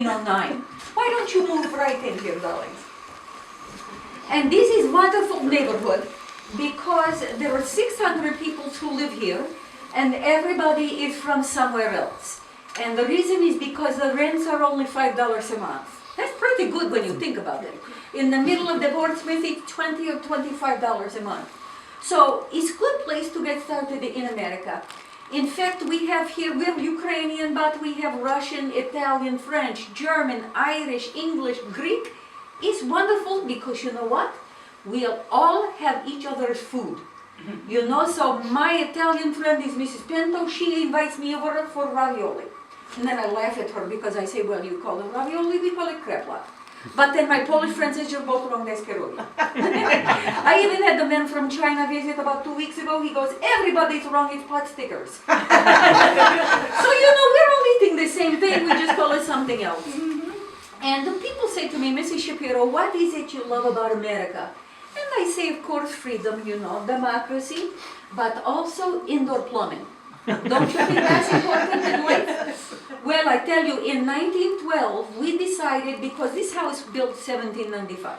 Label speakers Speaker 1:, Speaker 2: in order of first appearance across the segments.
Speaker 1: 1909. Why don't you move right in here, darlings? And this is wonderful neighborhood because there are 600 people who live here, and everybody is from somewhere else. And the reason is because the rents are only $5 a month. That's pretty good when you think about it. In the middle of the Portsmouth, it's $20 or $25 a month. So it's a good place to get started in America. In fact, we have Ukrainian, but we have Russian, Italian, French, German, Irish, English, Greek. It's wonderful because you know what? We'll all have each other's food. You know, so my Italian friend is Mrs. Pinto. She invites me over for ravioli. And then I laugh at her because I say, well, you call it ravioli, we call it krepla. But then my Polish friend says, you're both wrong, that's pierogi. I even had the man from China visit about 2 weeks ago. He goes, everybody's wrong, it's pot stickers. So, you know, we're all eating the same thing, we just call it something else. And the people say to me, Mrs. Shapiro, what is it you love about America? And I say, of course, freedom, you know, democracy, but also indoor plumbing. Don't you think that's important in life? Well, I tell you, in 1912, we decided, because this house built 1795,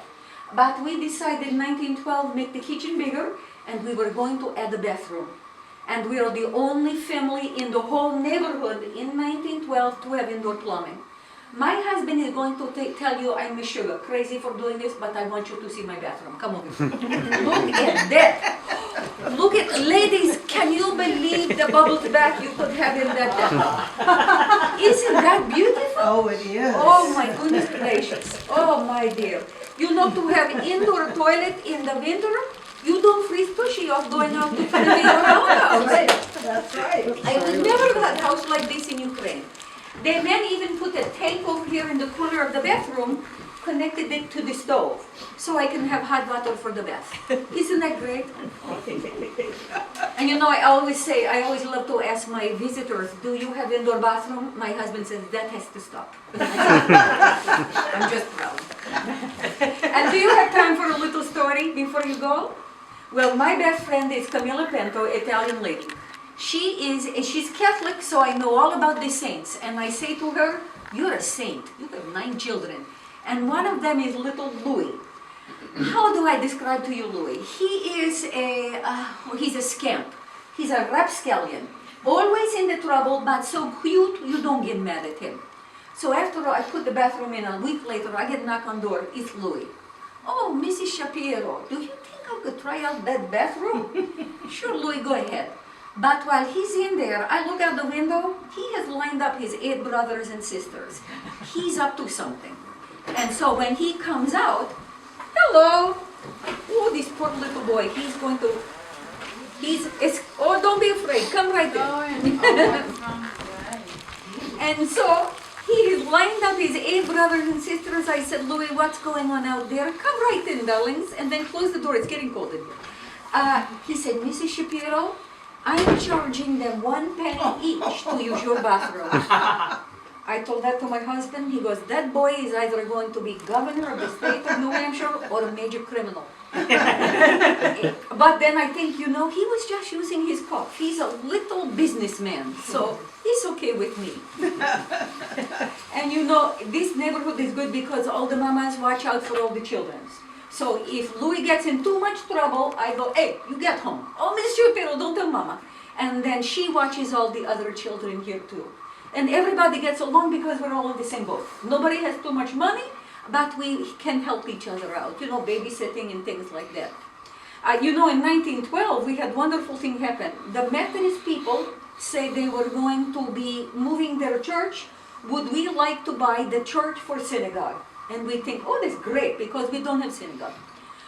Speaker 1: but we decided in 1912 make the kitchen bigger, and we were going to add a bathroom. And we are the only family in the whole neighborhood in 1912 to have indoor plumbing. My husband is going to tell you I'm a sugar crazy for doing this, but I want you to see my bathroom. Come on. Look at that. Look at, ladies, can you believe the bubbles bath you could have in that bath? Isn't that beautiful?
Speaker 2: Oh, it is.
Speaker 1: Oh my goodness gracious. Oh my dear. You know, to have indoor toilet in the winter, you don't freeze tushy off going out to the house.
Speaker 2: Right. That's right.
Speaker 1: I would never have a house like this in Ukraine. They then even put a tank over here in the corner of the bathroom, connected it to the stove, so I can have hot water for the bath. Isn't that great? And you know, I always love to ask my visitors, do you have indoor bathroom? My husband says, that has to stop. I'm just proud. And do you have time for a little story before you go? Well, my best friend is Camilla Pinto, Italian lady. She's Catholic, so I know all about the saints. And I say to her, you're a saint. You have 9 children. And one of them is little Louis. How do I describe to you Louis? He's a scamp. He's a rapscallion. Always in the trouble, but so cute, you don't get mad at him. So after I put the bathroom in, a week later, I get knock on door. It's Louis. Oh, Mrs. Shapiro, do you think I could try out that bathroom? Sure, Louis, go ahead. But while he's in there, I look out the window, he has lined up his 8 brothers and sisters. He's up to something. And so when he comes out, hello! Oh, this poor little boy, oh, don't be afraid, come right in. And so he has lined up his 8 brothers and sisters. I said, Louis, what's going on out there? Come right in, darlings, and then close the door, it's getting cold in here. He said, Mrs. Shapiro, I'm charging them 1 penny each to use your bathroom. I told that to my husband. He goes, that boy is either going to be governor of the state of New Hampshire or a major criminal. But then I think, you know, he was just using his cough. He's a little businessman, so he's okay with me. And you know, this neighborhood is good because all the mamas watch out for all the children. So if Louis gets in too much trouble, I go, hey, you get home. Oh, Miss Shapiro, don't tell Mama. And then she watches all the other children here too. And everybody gets along because we're all in the same boat. Nobody has too much money, but we can help each other out. You know, babysitting and things like that. You know, in 1912, we had wonderful thing happen. The Methodist people say they were going to be moving their church. Would we like to buy the church for synagogue? And we think, oh, that's great, because we don't have synagogue.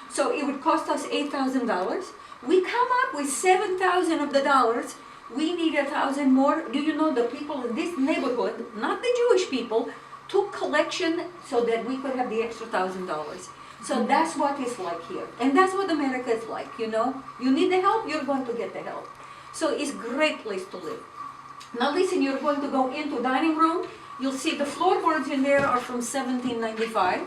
Speaker 1: So it would cost us $8,000. We come up with $7,000 of the dollars. We need 1,000 more. Do you know the people in this neighborhood, not the Jewish people, took collection so that we could have the extra $1,000. So that's what it's like here. And that's what America is like, you know. You need the help, you're going to get the help. So it's a great place to live. Now listen, you're going to go into dining room. You'll see the floorboards in there are from 1795.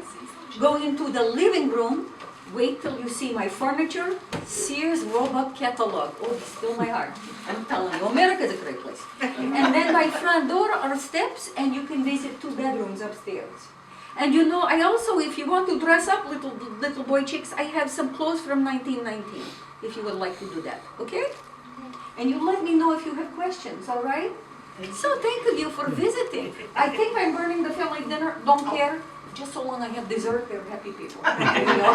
Speaker 1: Go into the living room. Wait till you see my furniture, Sears Roebuck catalog. Oh, it's still my heart. I'm telling you, America's a great place. And then my front door are steps, and you can visit 2 bedrooms upstairs. And you know, I also, if you want to dress up little boy chicks, I have some clothes from 1919, if you would like to do that, okay? And you let me know if you have questions, all right? So thank you for visiting. I think I'm burning the family dinner, don't care. Just so long I have dessert, they're happy people. You know?